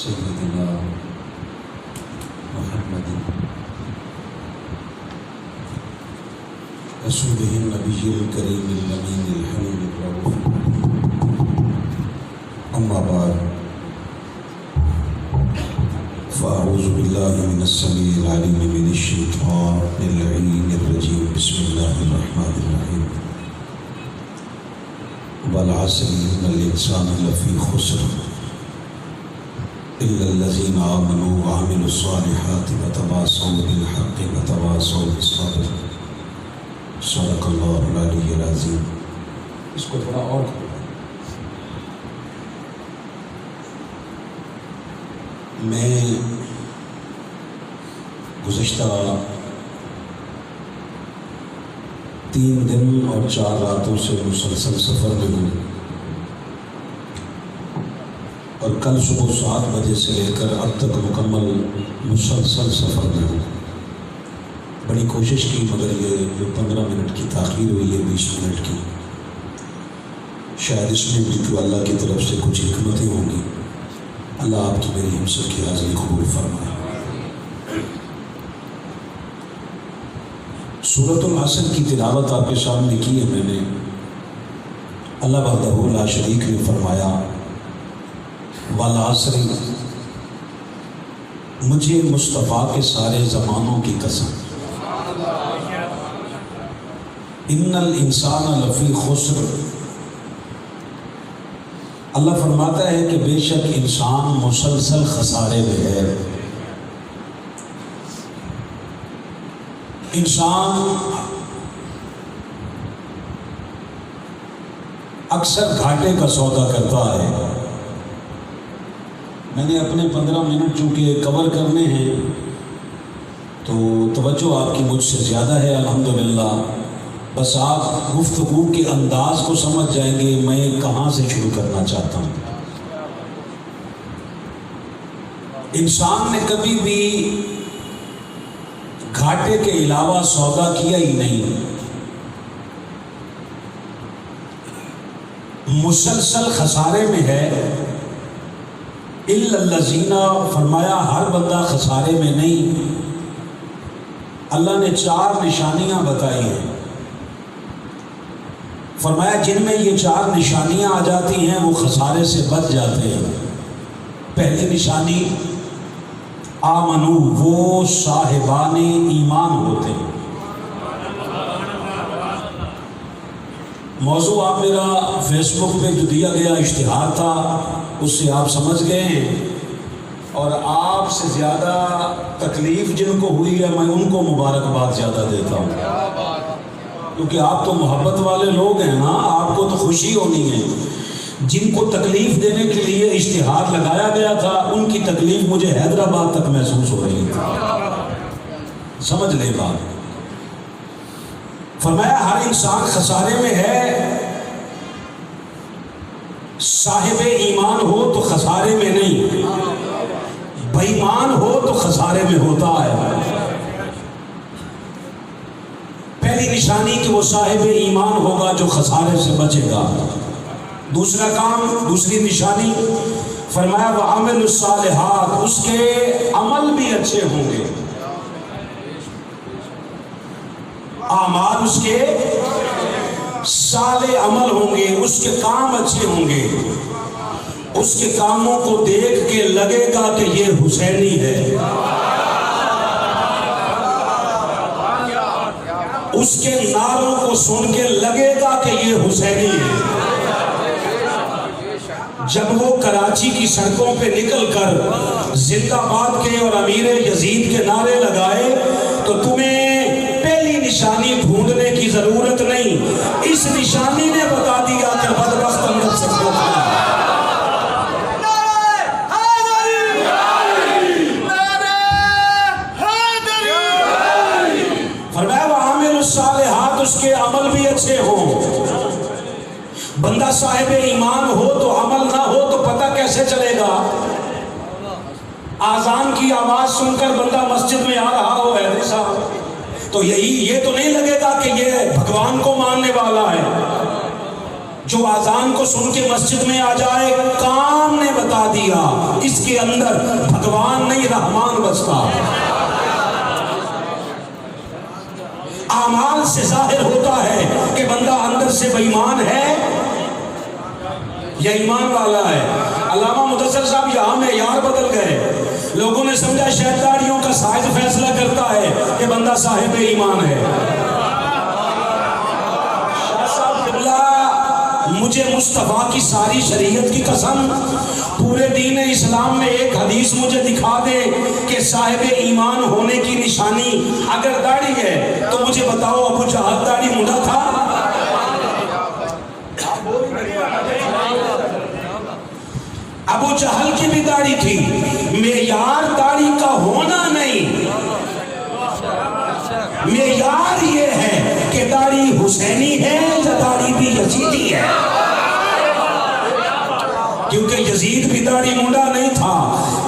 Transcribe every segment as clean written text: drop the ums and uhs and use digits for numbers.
سيدنا محمد رسوله النبي الكريم الأمين الحليم الرؤوف أما بعد فأعوذ بالله من السميع العليم من الشيطان اللعين الرجيم بسم الله الرحمن الرحيم والعصر إن الإنسان لفي خسر إلا الذين آمنوا وعملوا الصالحات وتواصوا بالحق وتواصوا بالصبر صدق اللہ العلی العظیم۔ اس کو تھوڑا اور میں گزشتہ 3 دن اور 4 راتوں سے مسلسل سفر میں ہوں اور کل صبح 7 بجے سے لے کر اب تک مکمل مسلسل سفر میں ہوں۔ بڑی کوشش کی مگر یہ جو 15 منٹ کی تاخیر ہوئی ہے 20 منٹ کی، شاید اس میں بھی جو اللہ کی طرف سے کچھ حکمتیں ہوں گی۔ اللہ آپ کی میری ہم سب کی حاضری قبول فرمائے۔ سورۃ العصر کی تلاوت آپ کے سامنے کی ہے میں نے۔ اللہ وحدہ لا شریک نے فرمایا والعصر، مجھے مصطفیٰ کے سارے زمانوں کی قسم، ان الانسان لفی خسر، اللہ فرماتا ہے کہ بے شک انسان مسلسل خسارے میں ہے۔ انسان اکثر گھاٹے کا سودا کرتا ہے۔ میں نے اپنے 15 منٹ چونکہ کور کرنے ہیں تو توجہ آپ کی مجھ سے زیادہ ہے الحمدللہ، بس آپ گفتگو کے انداز کو سمجھ جائیں گے میں کہاں سے شروع کرنا چاہتا ہوں۔ انسان نے کبھی بھی گھاٹے کے علاوہ سودا کیا ہی نہیں، مسلسل خسارے میں ہے۔ الا الذین، فرمایا ہر بندہ خسارے میں نہیں۔ اللہ نے 4 نشانیاں بتائی ہیں، فرمایا جن میں یہ 4 نشانیاں آ جاتی ہیں وہ خسارے سے بچ جاتے ہیں۔ پہلی نشانی آمنو، وہ صاحبان ایمان ہوتے ہیں۔ موضوع آپ میرا فیس بک پہ جو دیا گیا اشتہار تھا اس سے آپ سمجھ گئے ہیں، اور آپ سے زیادہ تکلیف جن کو ہوئی ہے میں ان کو مبارکباد زیادہ دیتا ہوں، کیونکہ آپ تو محبت والے لوگ ہیں نا، آپ کو تو خوشی ہونی ہے۔ جن کو تکلیف دینے کے لیے اشتہار لگایا گیا تھا ان کی تکلیف مجھے حیدرآباد تک محسوس ہو رہی تھی۔ سمجھ لے بات۔ فرمایا ہر انسان خسارے میں ہے، صاحب ایمان ہو تو خسارے میں نہیں، بے ایمان ہو تو خسارے میں ہوتا ہے۔ پہلی نشانی کہ وہ صاحب ایمان ہوگا جو خسارے سے بچے گا۔ دوسرا کام، دوسری نشانی فرمایا وعمل الصالحات، اس کے عمل بھی اچھے ہوں گے، اعمال اس کے صالح عمل ہوں گے، اس کے کام اچھے ہوں گے، اس کے کاموں کو دیکھ کے لگے گا کہ یہ حسینی ہے، اس کے نعروں کو سن کے لگے گا کہ یہ حسینی ہے۔ جب وہ کراچی کی سڑکوں پہ نکل کر زندہ باد کے اور امیر یزید کے نعرے لگائے تو تمہیں پہلی نشانی ڈھونڈنے کی ضرورت نہیں، اس نشانی نے بتا دیا کہ بدبخت امرت سے کیا ہے۔ فرمایا وعامل الصالحات، اس کے عمل بھی اچھے ہوں۔ بندہ صاحب ایمان ہو تو عمل نہ ہو تو پتہ کیسے چلے گا؟ آذان کی آواز سن کر بندہ مسجد میں آ رہا ہو حیدری صاحب تو یہ تو نہیں لگے گا کہ یہ بھگوان کو ماننے والا ہے۔ جو آذان کو سن کے مسجد میں آ جائے، کام نے بتا دیا اس کے اندر بھگوان نہیں رحمان بستا۔ اعمال سے ظاہر ہوتا ہے کہ بندہ اندر سے بے ایمان ہے یا ایمان والا ہے۔ علامہ مدثر صاحب یہاں معیار بدل گئے، لوگوں نے سمجھا شاید داڑھیوں کا سائز فیصلہ کرتا ہے کہ بندہ صاحب ایمان ہے۔ شاہ صاحب قبلہ، مجھے مصطفیٰ کی ساری شریعت کی قسم، پورے دین اسلام میں ایک حدیث مجھے دکھا دے کہ صاحب ایمان ہونے کی نشانی اگر داڑھی ہے تو مجھے بتاؤ ابو جہل داڑھی مڈا تھا؟ ابو جہل کی بھی داڑھی تھی۔ معیار داڑھی کا ہونا نہیں، معیار یہ ہے کہ داڑھی حسینی ہے یا داڑھی بھی یزیدی ہے، کیونکہ یزید بھی داڑھی مونڈا نہیں تھا،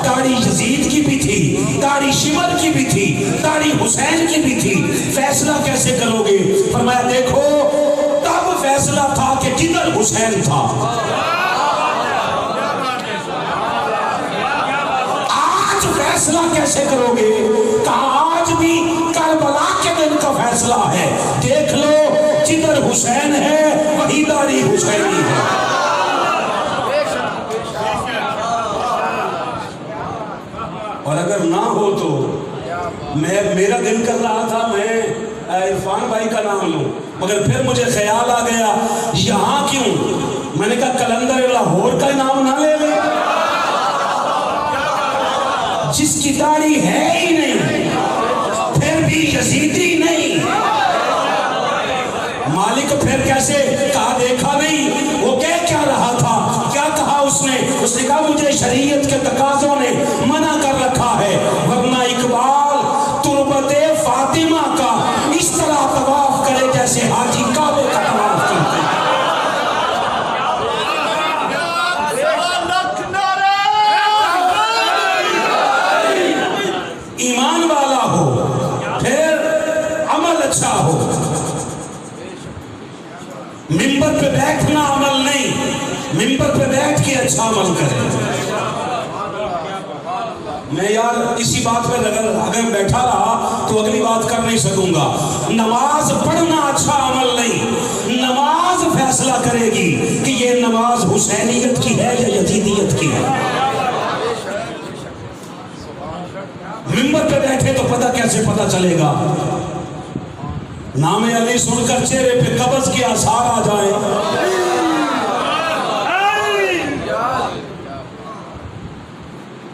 داڑھی یزید کی بھی تھی، داڑھی شمر کی بھی تھی، داڑھی حسین کی بھی تھی۔ فیصلہ کیسے کرو گے؟ فرمایا دیکھو تب فیصلہ تھا کہ کدھر حسین تھا، فیصلہ کیسے کرو گے؟ کہا آج بھی کربلا کے دن کا فیصلہ ہے، دیکھ لو جدھر حسین ہے وہی داڑھی حسینی ہے۔ اور اگر نہ ہو تو میرا دل کر رہا تھا میں عرفان بھائی کا نام لوں، مگر پھر مجھے خیال آ گیا یہاں کیوں، میں نے کہا کلندر لاہور کا نام نہ لے لے، جس کی داڑھی ہے ہی نہیں، پھر بھی یزیدی نہیں۔ مالک پھر کیسے؟ کہا دیکھا نہیں وہ کہہ کیا رہا تھا، کیا کہا اس نے کہا مجھے شریعت کے تقاضوں نے منع کر رکھا ہے، ورنہ اقبال تربت فاطمہ کا اس طرح طواف کرے جیسے حاجی کعبے کا طواف کرتے ہیں۔ ایمان والا ہو پھر عمل اچھا ہو، منبر پہ بیٹھنا عمل نہیں، منبر پہ بیٹھ کے اچھا عمل کرے۔ میں یار اسی بات پہ اگر بیٹھا رہا تو اگلی بات کر نہیں سکوں گا۔ نماز پڑھنا اچھا عمل نہیں، نماز فیصلہ کرے گی کہ یہ نماز حسینیت کی ہے یا یزیدیت کی ہے۔ منبر پہ بیٹھے تو پتہ کیسے پتہ چلے گا؟ نام علی سن کر چہرے پہ قبض کے آثار آ جائیں،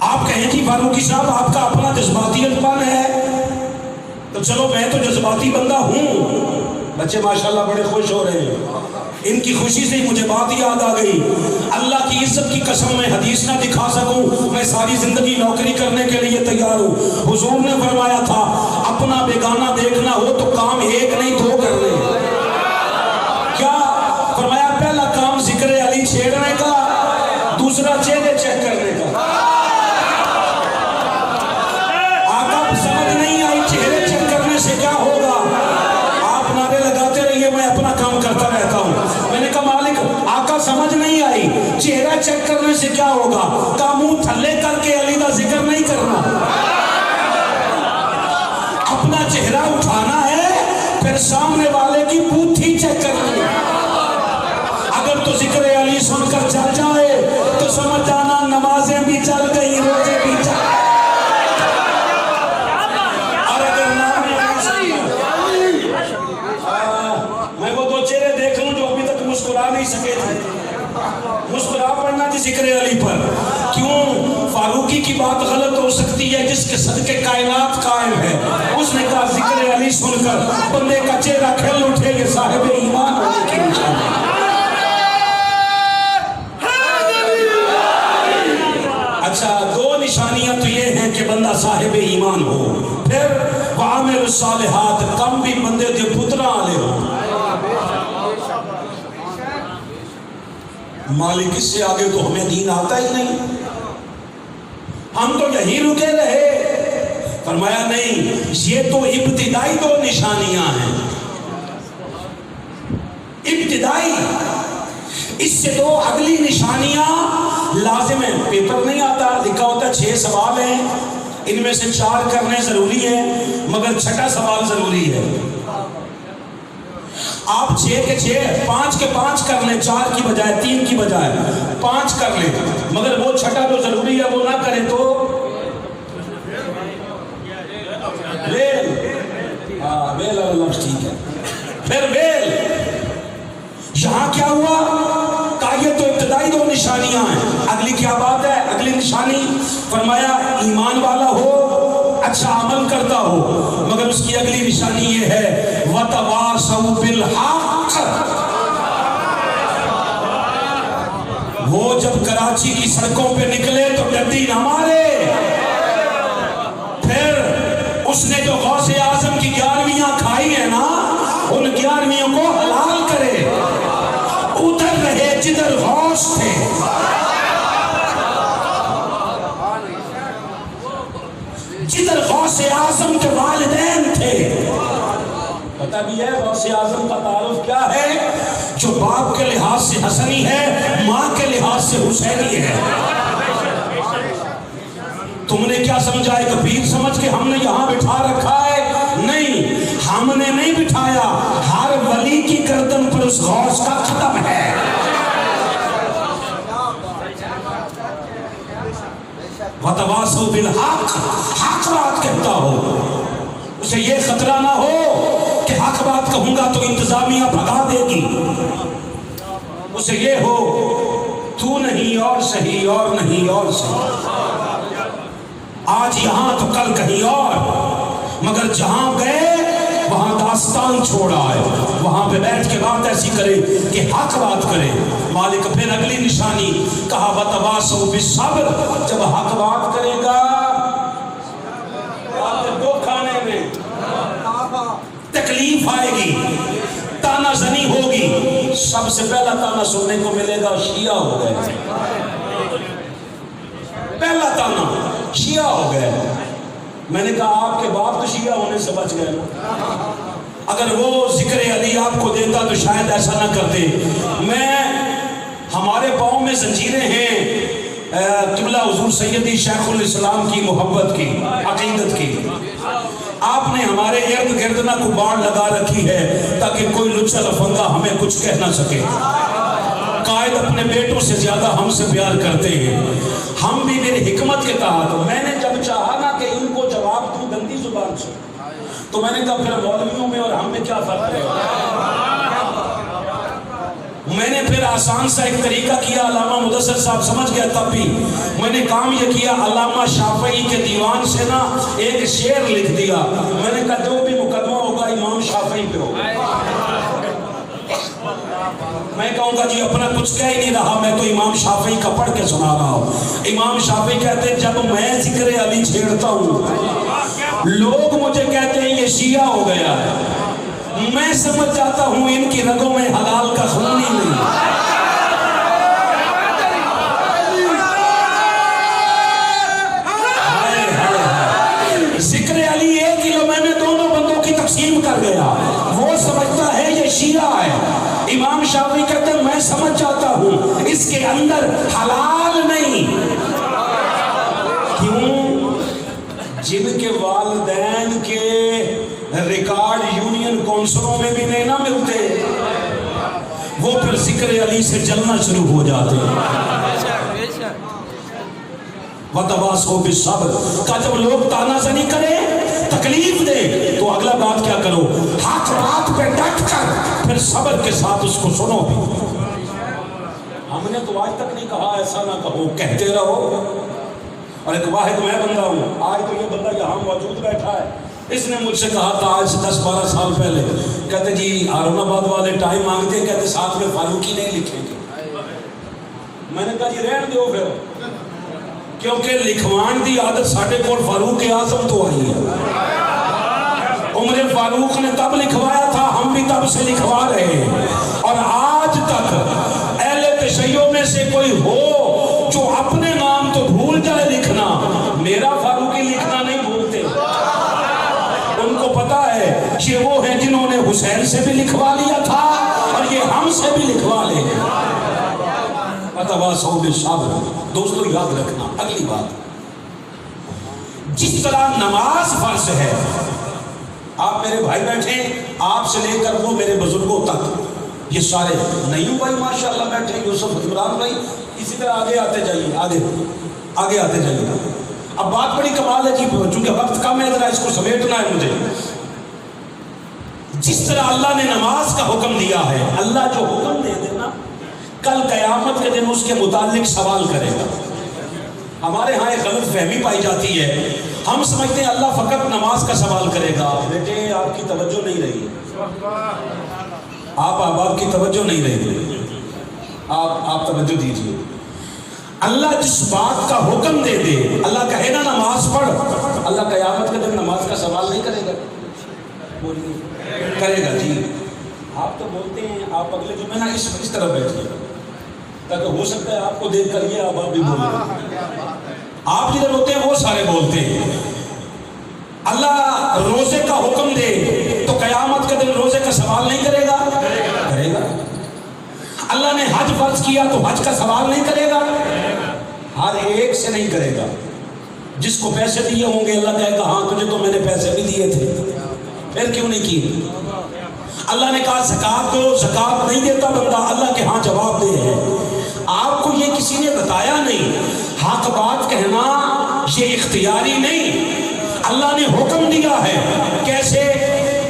آپ کہیں جی فاروقی صاحب آپ کا اپنا جذباتیت پن ہے، تو چلو میں تو جذباتی بندہ ہوں۔ بچے ماشاءاللہ بڑے خوش ہو رہے ہیں، ان کی خوشی سے مجھے بات یاد آ گئی۔ اللہ کی عزت کی قسم میں حدیث نہ دکھا سکوں، میں ساری زندگی نوکری کرنے کے لیے تیار ہوں۔ حضور نے فرمایا تھا اپنا بیگانہ دیکھنا ہو تو کام ایک نہیں دو کرنے۔ کیا فرمایا؟ پہلا کام ذکر علی چھیڑنے کا، دوسرا چہرے چیک کرنے کا۔ آقا سمجھ نہیں آئی چہرے چیک کرنے سے کیا ہوگا؟ آپ نعرے لگاتے رہیے، میں اپنا کام کرتا رہتا ہوں۔ میں نے کہا مالک آقا سمجھ نہیں آئی چہرہ چیک کرنے سے کیا ہوگا؟ کا منہ تھلے کر کے علی دا ذکر نہیں کرنا، اپنا چہرہ اٹھانا ہے، پھر سامنے والے کی بوتھی چیک کرنی ہے۔ اگر تو ذکر علی سن کر چل جائے تو سمجھ جانا نمازیں بھی چل گئی، روزے بھی چل گئی۔ اور اگر نام میں وہ دو چہرے دیکھ لوں جو ابھی تک مسکرا نہیں سکے تھے، مسکرا پڑنا تھی ذکر علی پر۔ کیوں؟ فاروقی کی بات غلط ہو سکتی ہے جس کے صدقے کائنات قائم ہے۔ اس نے کہا ذکر علی سن کر بندے کا چہرہ کھل اٹھے، یہ صاحب ایمان ہونے کی نشانی۔ اچھا دو نشانیاں تو یہ ہیں کہ بندہ صاحب ایمان ہو، پھر وعامل الصالحات، کم بھی بندے دے پترا آلے ہو۔ مالک اس سے آگے تو ہمیں دین آتا ہی نہیں، ہم تو یہی رکے رہے۔ فرمایا نہیں، یہ تو ابتدائی دو نشانیاں ہیں، ابتدائی اس سے دو اگلی نشانیاں لازم ہیں. پیپر نہیں آتا، لکھا ہوتا ہے 6 سوال ہیں، ان میں سے 4 کرنے ضروری ہے، مگر 6 سوال ضروری ہے. آپ 6 کے 6 5 کے 5 کر لیں، 4 کی بجائے 3 کی بجائے 5 کر لیں، مگر وہ 6 جو ضروری ہے وہ نہ کریں تو ویل لفظ ٹھیک ہے. پھر ویل یہاں کیا ہوا؟ کہا یہ تو ابتدائی 2 نشانیاں ہیں، اگلی کیا بات ہے؟ اگلی نشانی فرمایا ایمان والا ہو، اچھا عمل کرتا ہو، مگر اس کی اگلی نشانی یہ ہے وَتَوَاصَوْا بِالْحَقِّ. وہ جب کراچی کی سڑکوں پہ نکلے تو ڈڈی نہ مارے. پھر اس نے جو غوث اعظم کی 11ویاں کھائی ہیں نا، ان 11ویوں کو حلال کرے. ادھر رہے جدھر غوث تھے. جدھر غوث اعظم کے والدین تھے. پتہ بھی ہے غوث اعظم کا تعارف کیا ہے؟ جو باپ کے لحاظ سے حسنی ہے، ماں کے لحاظ سے حسینی ہے. تم نے کیا سمجھا ہے کہ پیر سمجھ کے ہم نے یہاں بٹھا رکھا ہے؟ نہیں، ہم نے نہیں بٹھایا. ہر ولی کی گردن پر اس غوث کا ختم ہے. وَتَوَاصَوْا بِالْحَقِّ، حق بات کہتا ہو. اسے یہ خطرہ نہ ہو کہ حق بات کہوں گا تو انتظامیہ بھگا دے گی. اسے یہ ہو تو نہیں اور صحیح، اور نہیں اور صحیح. آج یہاں تو کل کہیں اور، مگر جہاں گئے وہاں داستان چھوڑا ہے. وہاں پہ بیٹھ کے بات ایسی کرے کہ حق بات کرے. مالک پھر اگلی نشانی کہا وَتَوَاصَوْا بِالصَّبْرِ. جب حق بات کرے گا دو کھانے میں تکلیف آئے گی، تانا زنی ہوگی. سب سے پہلا تانا سننے کو ملے گا شیعہ ہو گئے. پہلا تانا شیعہ ہو گئے. میں نے کہا آپ کے باپ تو شیعہ ہونے سے بچ گئے. اگر وہ ذکر علی آپ کو دیتا تو شاید ایسا نہ کرتے. ہمارے پاؤں میں زنجیریں ہیں قبلہ حضور سیدی شیخ الاسلام کی محبت کی، عقیدت کی. آپ نے ہمارے ارد گرد نہ کو باڑ لگا رکھی ہے تاکہ کوئی لچا لفنگا ہمیں کچھ کہہ نہ سکے. قائد اپنے بیٹوں سے زیادہ ہم سے پیار کرتے ہیں. ہم بھی میری حکمت کے تحت، میں نے جب چاہا نا کہ ان کو جواب دوں گندی زبان سے، تو میں نے کہا پھر مولویوں میں اور ہم میں کیا فرق ہے. میں نے پھر آسان سا ایک طریقہ کیا. علامہ مدثر صاحب سمجھ گیا تب بھی. میں نے کام یہ کیا، علامہ شافعی کے دیوان سے نا ایک شعر لکھ دیا. میں نے کہا جو بھی مقدمہ ہوگا امام شافعی پہ ہوگا. میں کہوں گا جی اپنا کچھ کہہ ہی نہیں رہا، میں تو امام شافعی کا پڑھ کے سنا رہا ہوں. امام شافعی کہتے ہیں جب میں ذکر علی چھیڑتا ہوں لوگ مجھے کہتے ہیں یہ شیعہ ہو گیا ہے. میں سمجھ جاتا ہوں ان کی رگوں میں حلال کا خون ہی نہیں. ذکر علی 1 کلو میں نے دونوں بندوں کی تقسیم کر گیا. وہ سمجھتا ہے یہ شیعہ ہے. امام شافعی کہتے ہیں میں سمجھ جاتا ہوں اس کے اندر حلال نہیں. کیوں؟ جن کے والدین کے ریکارڈ یونین کونسلوں میں بھی نہیں نہ ملتے، وہ پھر ذکر علی سے جلنا شروع ہو جاتے ہیں. وَتَوَاصَوْا بِالصَّبْرِ کا جب لوگ تانا زنی کرے، تکلیف دے، تو اگلا بات کیا کرو؟ حق بات پہ ڈٹ کر پھر صبر کے ساتھ اس کو سنو بھی. ہم نے تو آج تک نہیں کہا ایسا نہ کہو، کہتے رہو. اور ایک واحد میں بندہ ہوں. آج تو یہ بندہ یہاں موجود بیٹھا ہے. اس نے مجھ سے کہا تھا آج سے 10-12 سال پہلے، کہتے جی ہارون آباد والے ٹائم مانگتے ہیں، کہتے ساتھ میں فاروقی نہیں لکھیں گے. میں نے کہا جی رہن دو پھر، کیونکہ لکھوان دی عادت ساڑھے کول فاروق اعظم تو آئی ہے. عمر فاروق نے تب لکھوایا تھا، ہم بھی تب سے لکھوا رہے ہیں. اور آج تک اہل تشیع میں سے کوئی ہو جو اپنے نام تو بھول جائے لکھنا، میرا فاروقی لکھنا نہیں بھولتے. ان کو پتا ہے یہ وہ ہیں جنہوں نے حسین سے بھی لکھوا لیا تھا اور یہ ہم سے بھی لکھوا لیں گے. وتواصوا بالصبر. دوستو یاد رکھنا اگلی بات، جس طرح نماز فرض ہے، آپ میرے بھائی بیٹھے آپ سے لے کر وہ میرے بزرگوں تک، یہ سارے نیو بھائی ماشاءاللہ بیٹھے، یوسف عمران بھائی، اسی طرح آگے آتے جائیے، آگے آتے جائیے. اب بات بڑی کمال ہے جی، چونکہ وقت کم ہے ذرا اس کو سمیٹنا ہے مجھے. جس طرح اللہ نے نماز کا حکم دیا ہے، اللہ جو حکم دے دینا کل قیامت کے دن اس کے متعلق سوال کرے گا. ہمارے ہاں ایک غلط فہمی پائی جاتی ہے، ہم سمجھتے ہیں اللہ فقط نماز کا سوال کرے گا. بیٹے آپ کی توجہ نہیں رہی، آپ کی توجہ نہیں رہی، آپ توجہ دیجیے. اللہ جس بات کا حکم دے دے، اللہ کہے نا نماز پڑھ، اللہ قیامت کے دن نماز کا سوال نہیں کرے گا. بولیے کرے گا جی. آپ تو بولتے ہیں، آپ اگلے جمعے نا اس طرف بیٹھیے تاکہ ہو سکتا ہے آپ کو دیکھ کر یہ آپ بھی بولیں. آپ جدھر ہوتے ہیں وہ سارے بولتے ہیں. اللہ روزے کا حکم دے تو قیامت کے دن روزے کا سوال نہیں کرے گا؟ کرے گا. اللہ نے حج فرض کیا تو حج کا سوال نہیں کرے گا؟ ہر ایک سے نہیں کرے گا. جس کو پیسے دیے ہوں گے اللہ کہے گا ہاں تجھے تو میں نے پیسے بھی دیے تھے، پھر کیوں نہیں کیے؟ اللہ نے کہا زکات دو، زکات نہیں دیتا بندہ، اللہ کے ہاں جواب دے ہے. آپ کو یہ کسی نے بتایا نہیں. حق بات کہنا یہ اختیاری نہیں، اللہ نے حکم دیا ہے. کیسے؟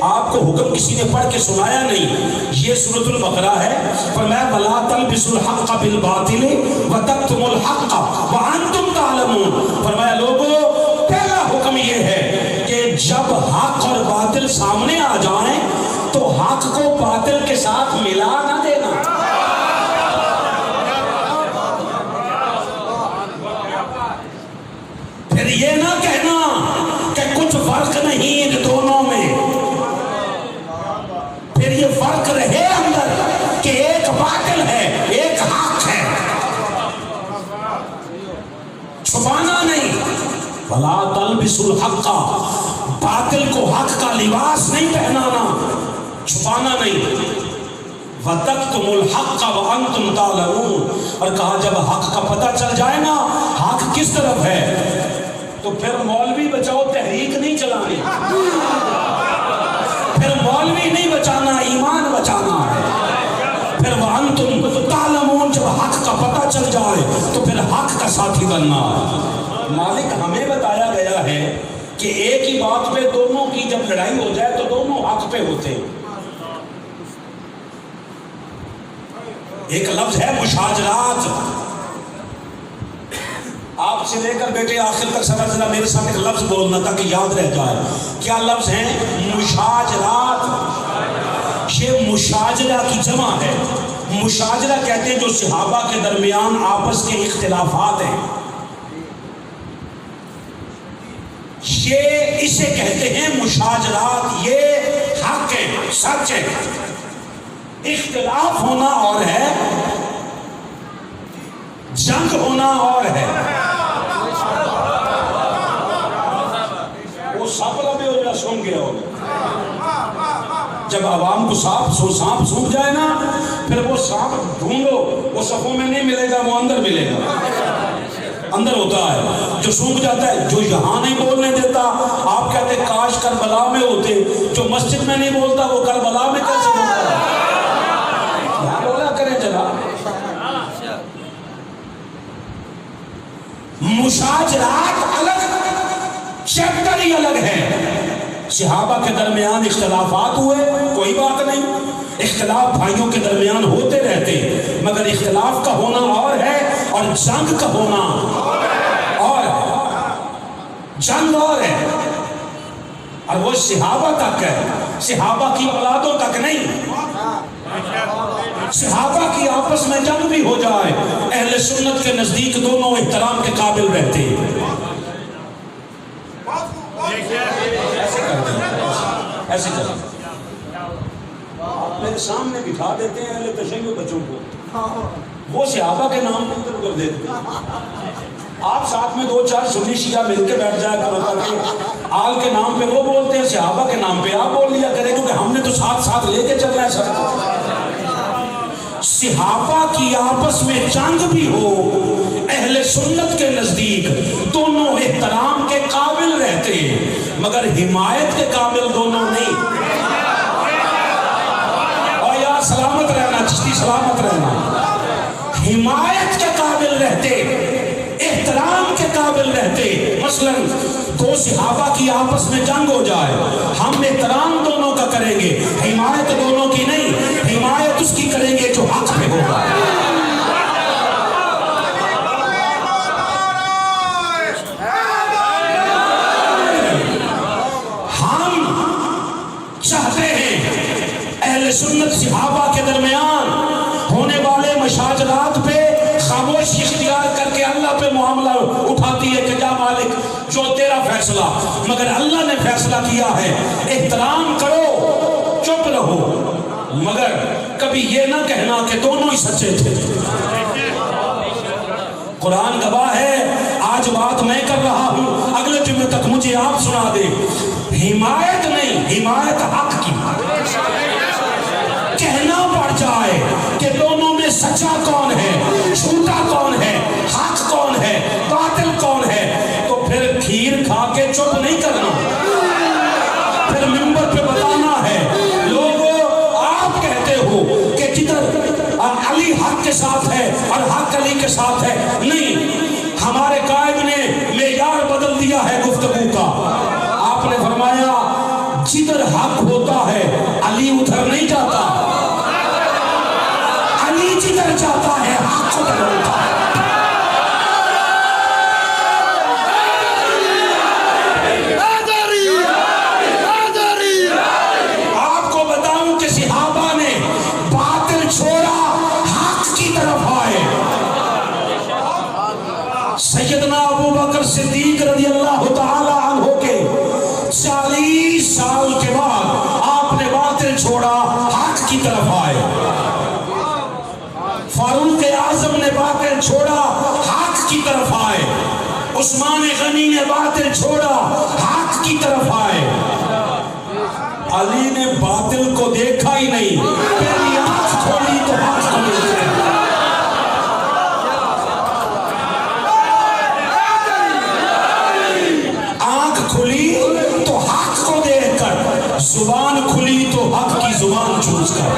آپ کو حکم کسی نے پڑھ کے سنایا نہیں. یہ سورۃ البقرہ ہے، فرمایا وَلَا تَلْبِسُوا الْحَقَّ بِالْبَاطِلِ وَتَكْتُمُوا الْحَقَّ وَأَنْتُمْ تَعْلَمُونَ. فرمایا لوگوں پہلا حکم یہ ہے کہ جب حق اور باطل سامنے آ جائیں تو حق کو باطل کے ساتھ ملا نہ دینا. پھر یہ نہ کہنا کہ کچھ فرق نہیں ان دونوں میں، پھر یہ فرق رہے اندر کہ ایک باطل ہے ایک حق ہے. چھپانا نہیں. وَلَا تَلْبِسُوا الْحَقَّ، باطل کو حق کا لباس نہیں پہنانا، چھپانا نہیں. وَتَكْتُمُوا الْحَقَّ وَأَنْتُمْ تَعْلَمُونَ. اور کہا جب حق کا پتہ چل جائے نا حق کس طرف ہے تو پھر مولوی بچاؤ تحریک نہیں چلانی، پھر مولوی نہیں بچانا، ایمان بچانا ہے. پھر وَأَنْتُمْ تَعْلَمُونَ، جب حق کا پتہ چل جائے تو پھر حق کا ساتھی بننا ہے. مالک ہمیں بتایا گیا ہے کہ ایک ہی بات پہ دونوں کی جب لڑائی ہو جائے تو دونوں حق پہ ہوتے ہیں. ایک لفظ ہے مشاجرات. آپ سے لے کر بیٹے آخر تک ذرا میرے ساتھ ایک لفظ بولنا تاکہ یاد رہ جائے. کیا لفظ ہیں؟ مشاجرات. یہ مشاجرہ کی جمع ہے. مشاجرہ کہتے ہیں جو صحابہ کے درمیان آپس کے اختلافات ہیں، یہ اسے کہتے ہیں مشاجرات. یہ حق ہے، سچ ہے. اختلاف ہونا اور ہے، جنگ ہونا اور ہے. وہ سانپ لبے ہو جائے سونگ گیا ہوگا. جب عوام کو سانپ سونگ جائے نا پھر وہ سانپ ڈھونڈو، وہ صفوں میں نہیں ملے گا، وہ اندر ملے گا. اندر ہوتا ہے جو سونگ جاتا ہے، جو یہاں نہیں بولنے دیتا. آپ کہتے کاش کربلا میں ہوتے. جو مسجد میں نہیں بولتا وہ کربلا میں کیسے بولتا ہے؟ بولا کریں جناب. مشاجرات الگ، چیپٹر ہی الگ ہے. صحابہ کے درمیان اختلافات ہوئے، کوئی بات نہیں، اختلاف بھائیوں کے درمیان ہوتے رہتے، مگر اختلاف کا ہونا اور ہے اور جنگ کا ہونا اور ہے. جنگ اور ہے، اور وہ صحابہ تک ہے، صحابہ کی اولادوں تک نہیں. صحابہ کی آپس میں جنگ بھی ہو جائے اہل سنت کے نزدیک دونوں احترام کے قابل رہتے ہیں. ایسے کرتے ہیں. آپ میرے سامنے بٹھا دیتے ہیں اہل تشیع بچوں کو، وہ صحابہ کے نام پر ادھر ادھر دیتے ہیں. آپ ساتھ میں دو چار سنی شیعہ مل کے بیٹھ جایا کرو تاکہ آل کے نام پہ وہ بولتے ہیں، صحابہ کے نام پہ آپ بول لیا کریں، کیونکہ ہم نے تو ساتھ ساتھ لے کے چلنا ہے سب کو. صحابہ کی آپس میں جنگ بھی ہو، اہل سنت کے نزدیک دونوں احترام کے قابل رہتے ہیں، مگر حمایت کے قابل دونوں نہیں۔ اور یار سلامت رہنا چشتی، سلامت رہنا، حمایت کے قابل رہتے، احترام کے قابل رہتے۔ مثلا دو صحابہ کی آپس میں جنگ ہو جائے، ہم احترام دونوں کا کریں گے، حمایت دونوں کی نہیں، حمایت اس کی کریں گے جو حق پہ ہوگا۔ ہم چاہتے ہیں اہل سنت صحابہ کے درمیان ہونے والے مشاجرات پہ خاموشی اختیار کر کے اللہ پہ معاملہ اٹھاتی ہے کہ جا مالک جو تیرا فیصلہ، مگر اللہ نے فیصلہ کیا ہے احترام کرو، چپ رہو، مگر کبھی یہ نہ کہنا کہ دونوں ہی سچے تھے۔ قرآن گواہ ہے، آج بات میں کر رہا ہوں، اگلے جمعے تک مجھے آپ سنا دے، حمایت نہیں، حمایت حق کی۔ کہنا پڑ جائے کہ دونوں میں سچا کون ہے، جھوٹا کون ہے، حق کون ہے، باطل کون ہے، تو پھر کھیر کھا کے چپ نہیں کرنا، پھر منبر پہ بتانا ہے لوگوں آپ کہتے ہو کہ جدھر علی حق کے ساتھ ہے اور حق علی کے ساتھ ہے، نہیں، ہمارے قائد نے معیار بدل دیا ہے گفتگو کا۔ آپ نے فرمایا جدھر حق ہوتا ہے علی ادھر نہیں جاتا، علی جدھر جاتا ہے حق ادھر ہوتا ہے۔ آپ کو بتاؤں کہ صحابہ نے باطل چھوڑا، حق کی طرف آئے۔ سیدنا ابو بکر صدیق رضی اللہ تعالی عنہ کے 40 سال کے بعد آپ نے باطل چھوڑا، حق کی طرف آئے۔ فاروق اعظم نے باطل چھوڑا، حق کی طرف آئے۔ عثمان غنی نے باطل چھوڑا، حق کی طرف آئے۔ علی نے باطل کو دیکھا ہی نہیں، پہلی آنکھ کھولی تو حق کو دیکھا۔ آنکھ کھلی تو حق کو دیکھ کر، زبان کھلی تو حق کی زبان چوز کر۔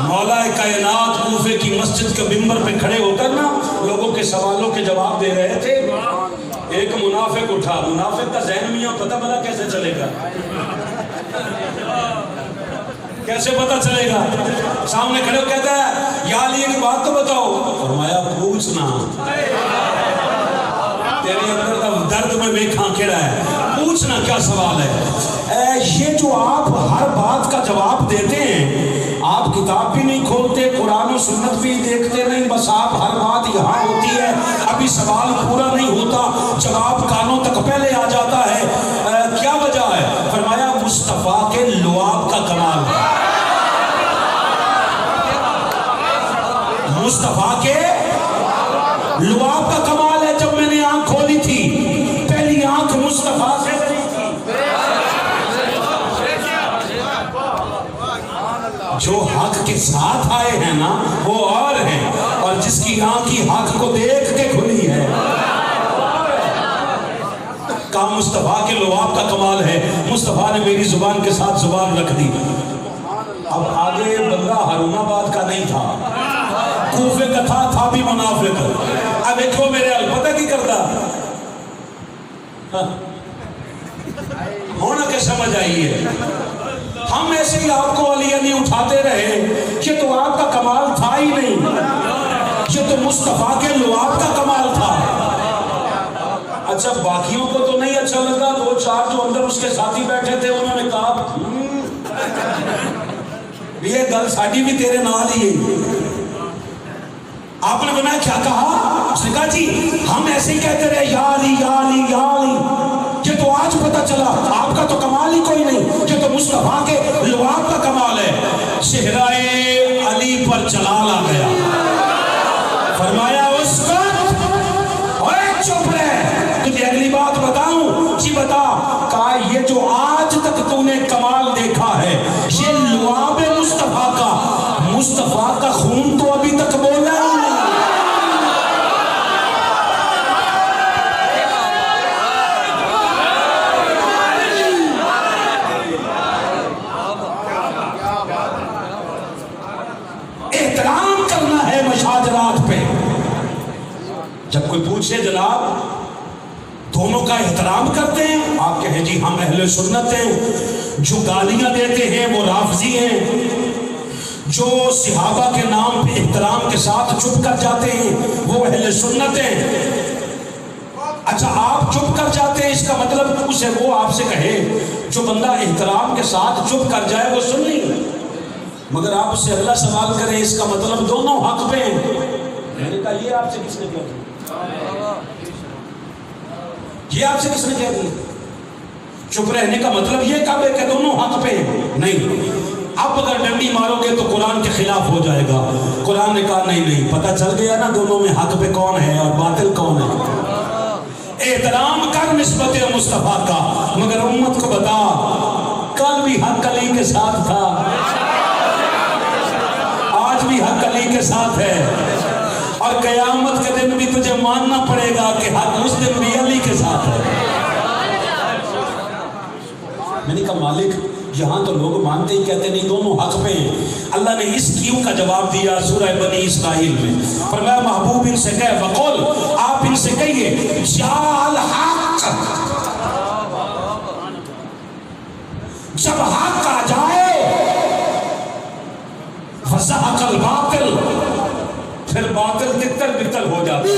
مولا کائنات کوفے کی مسجد کے منبر پہ کھڑے ہو کر نا لوگوں کے سوالوں کے جواب دے رہے تھے۔ ایک منافق اٹھا، منافق کا ذہن میاں پتہ بھلا کیسے چلے گا، کیسے پتہ چلے گا؟ سامنے کھڑے ہو کہتا ہے یا علی ایک بات تو بتاؤ، فرمایا پوچھنا، تیرے اندر درد میں بے کھانکھڑا ہے، پوچھنا کیا سوال ہے۔ یہ جو آپ ہر بات کا جواب دیتے ہیں، آپ کتاب بھی نہیں کھولتے، قرآن و سنت بھی دیکھتے نہیں، بس آپ ہر بات یہاں ہوتی ہے، ابھی سوال پورا نہیں ہوتا، جواب کانوں تک پہلے آ جاتا ہے، کیا وجہ ہے؟ فرمایا مصطفیٰ کے لعاب کا کمال ہے، مصطفیٰ کے لعاب کا کمال ہے۔ جب میں نے آنکھ کھولی تھی، پہلی آنکھ مصطفیٰ سے نہیں تھی۔ جو حق کے ساتھ آئے ہیں نا وہ اور ہیں، اور جس کی آنکھ کی حق کو دیکھ کے کھلی ہے، کہا مصطفیٰ کے لعاب کا کمال ہے، مصطفیٰ نے میری زبان کے ساتھ زبان رکھ دی۔ اب آگے بندہ ہارون آباد کا نہیں تھا، کوفے کا تھا بھی منافق۔ اب دیکھو میرے الپتہ کی کرتا ہونا کہ سمجھ آئیے، ہم ایسے ہی آپ کو علی علی اٹھاتے رہے، یہ تو آپ کا کمال تھا ہی نہیں، یہ تو مصطفیٰ کے لعاب کا کمال تھا۔ اچھا باقیوں کو تو نہیں اچھا لگا، دو چار جو اندر اس کے ساتھی بیٹھے تھے انہوں نے کہا یہ گل ساڈی بھی تیرے نال ہی ہے۔ آپ نے بنا کیا کہا؟ اس نے کہا جی ہم ایسے ہی کہتے رہے یا علی یا علی یا علی، یہ تو آج پتہ چلا آپ کا تو کمال ہی کوئی نہیں، یہ تو مصطفیٰ کے لعاب کا کمال ہے۔ چہرۂ علی پر جلال آ گیا، فرمایا اسکت، اوے چپ رہ، تجھے اگلی بات بتاؤں؟ جی بتا۔ کہا یہ جو آج تک تو نے کمال دیکھا ہے یہ لعاب مصطفیٰ مصطفیٰ کا خون تو ابھی تک بولا ہی نہیں۔ احترام کرنا ہے مشاجرات پہ۔ جب کوئی پوچھے جناب دونوں کا احترام کرتے ہیں، آپ کہیں جی ہم اہل سنت ہیں۔ جو گالیاں دیتے ہیں وہ رافضی ہیں، جو صحابہ کے نام پہ احترام کے ساتھ چپ کر جاتے ہیں وہ اہل سنت ہیں۔ اچھا آپ چپ کر جاتے ہیں، اس کا مطلب اسے وہ آپ سے کہے جو بندہ احترام کے ساتھ چپ کر جائے وہ سنی، مگر آپ اس سے اگلا سوال کریں اس کا مطلب دونوں حق پہ ہیں۔ میں نے کہا یہ آپ سے کس نے کہا؟ یہ آپ سے کس نے کہہ دیا؟ چپ رہنے کا مطلب یہ کب ہے کہ دونوں حق پہ ہیں؟ نہیں، اب اگر ڈنڈی مارو گے تو قرآن کے خلاف ہو جائے گا۔ قرآن نے کہا نہیں، پتہ چل گیا نا دونوں میں حق پہ کون ہے اور باطل کون ہے۔ احترام کر نسبت مصطفیٰ کا، مگر امت کو بتا کل بھی حق علی کے ساتھ تھا، آج بھی حق علی کے ساتھ ہے، اور قیامت کے دن بھی تجھے ماننا پڑے گا کہ حق اس دن بھی علی کے ساتھ ہے۔ میں نے کہا مالک یہاں تو لوگ مانتے ہی کہتے نہیں دونوں حق پہ ہیں۔ اللہ نے اس کیوں کا جواب دیا سورہ بنی اسرائیل میں، فرمایا محبوب ان سے کہے وقول، آپ ان سے کہیے جاء الحق، جب حق آ جائے فزہق الباطل، پھر باطل تتر بتر ہو جاتا ہے،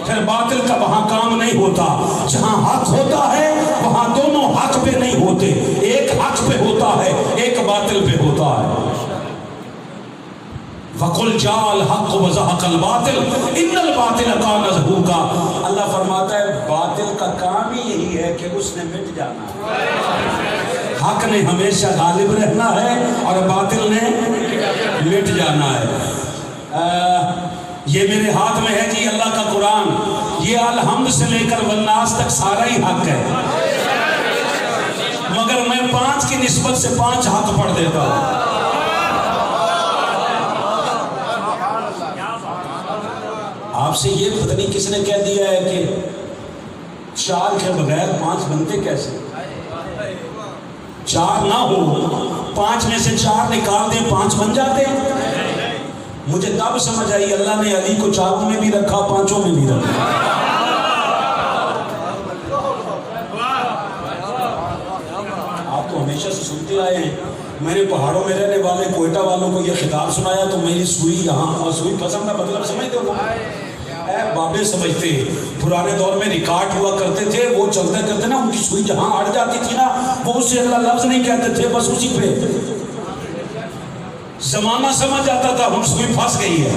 پھر باطل کا وہاں کام نہیں ہوتا۔ جہاں حق ہوتا ہے وہاں دونوں حق پہ نہیں ہوتے، ایک حق پہ ہوتا ہے ایک باطل پہ ہوتا ہے۔ وَقُلْ جَاءَ الْحَقُّ وَزَهَقَ الْبَاطِلُ إِنَّ الْبَاطِلَ كَانَ زَهُوقًا۔ اللہ فرماتا ہے باطل کا کام ہی یہی ہے کہ اس نے مٹ جانا ہے، حق نے ہمیشہ غالب رہنا ہے اور باطل نے مٹ جانا ہے۔ یہ میرے ہاتھ میں ہے جی اللہ کا قرآن، یہ الحمد سے لے کر والناس تک سارا ہی حق ہے، مگر میں 5 کی نسبت سے 5 حق پڑھ دیتا ہوں۔ آپ سے یہ پتہ نہیں کس نے کہہ دیا ہے کہ 4 کے بغیر 5 بنتے کیسے؟ 4 نہ ہو 5 میں سے 4 نکال دیں 5 بن جاتے ہیں۔ مجھے تب سمجھ آئی اللہ نے علی کو 4 میں بھی رکھا 5 میں بھی رکھا۔ آپ تو ہمیشہ سے سنتے آئے ہیں، میں نے پہاڑوں میں رہنے والے کوئٹہ والوں کو یہ خطاب سنایا تو میری سوئی یہاں، اور سوئی پسند کا مطلب سمجھتے ہو اے بابے سمجھتے، پرانے دور میں ریکارڈ ہوا کرتے تھے، وہ چلتے کرتے نا ان کی سوئی جہاں اڑ جاتی تھی نا وہ اس سے اللہ لفظ نہیں کہتے تھے، بس اسی پہ زمانہ سمجھ آتا تھا ہم سوئی پھنس گئی ہے۔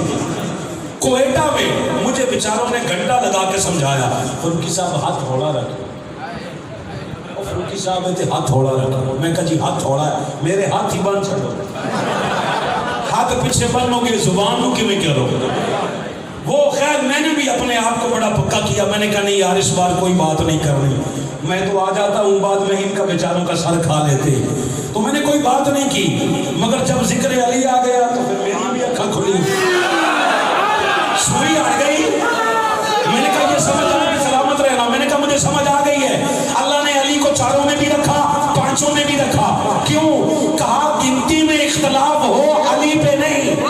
کوئٹہ میں مجھے بیچاروں نے گھنٹہ لگا کے سمجھایا، فروکی صاحب ہاتھ تھوڑا رکھو، اور فروکی صاحب تھے ہاتھ تھوڑا رکھو، میں کہا جی ہاتھ تھوڑا ہے، میرے ہاتھ ہی بند چھڑو، ہاتھ پیچھے بنو گے زبان کو کی میں کرو۔ وہ خیر میں نے بھی اپنے آپ کو بڑا پکا کیا، میں نے کہا نہیں یار اس بار کوئی بات نہیں کرنی، میں تو آ جاتا ہوں بعد میں ان کا بیچاروں کا سر کھا لیتے، تو میں نے کوئی بات نہیں کی، مگر جب ذکر علی آ گیا تو پھر میری بھی اکھا کھلی، سوئی آ گئی، میں نے کہا یہ سمجھ آ کہ سلامت رہنا، میں نے کہا مجھے سمجھ آ گئی ہے، اللہ نے علی کو 4 میں بھی رکھا 5 میں بھی رکھا، کیوں؟ کہا گنتی میں اختلاف ہو علی پہ نہیں،